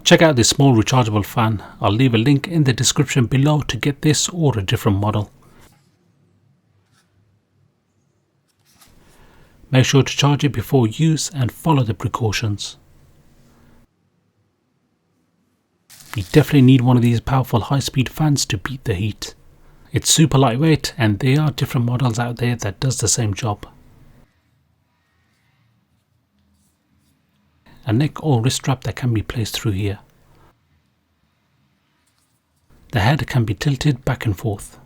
Check out this small rechargeable fan. I'll leave a link in the description below to get this or a different model. Make sure to charge it before use and follow the precautions. You definitely need one of these powerful high-speed fans to beat the heat. It's super lightweight and there are different models out there that does the same job. A neck or wrist strap that can be placed through here. The head can be tilted back and forth.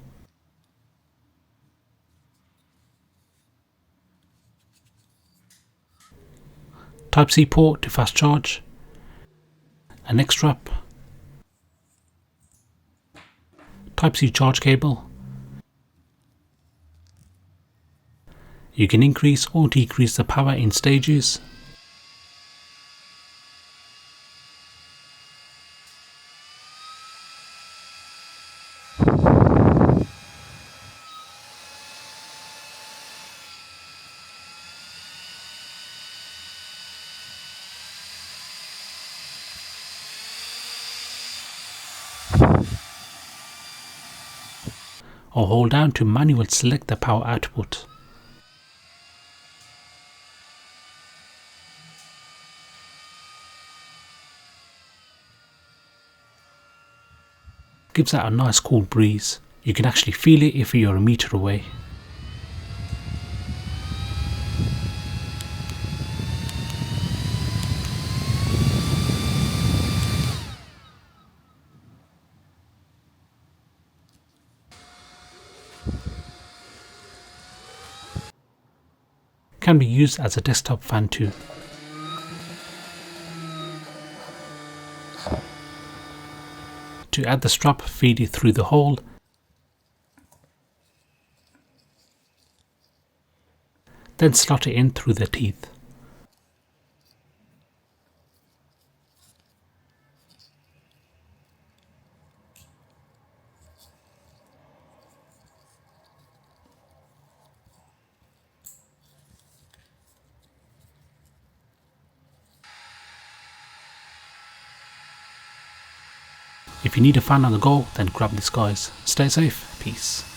Type-C port to fast charge. A neck strap. Type-C charge cable. You can increase or decrease the power in stages. Or hold down to manually select the power output. Gives out a nice cool breeze. You can actually feel it if you're a meter away. Can be used as a desktop fan too. To add the strap, feed it through the hole. Then slot it in through the teeth. If you need a fan on the go, then grab this guys. Stay safe, peace.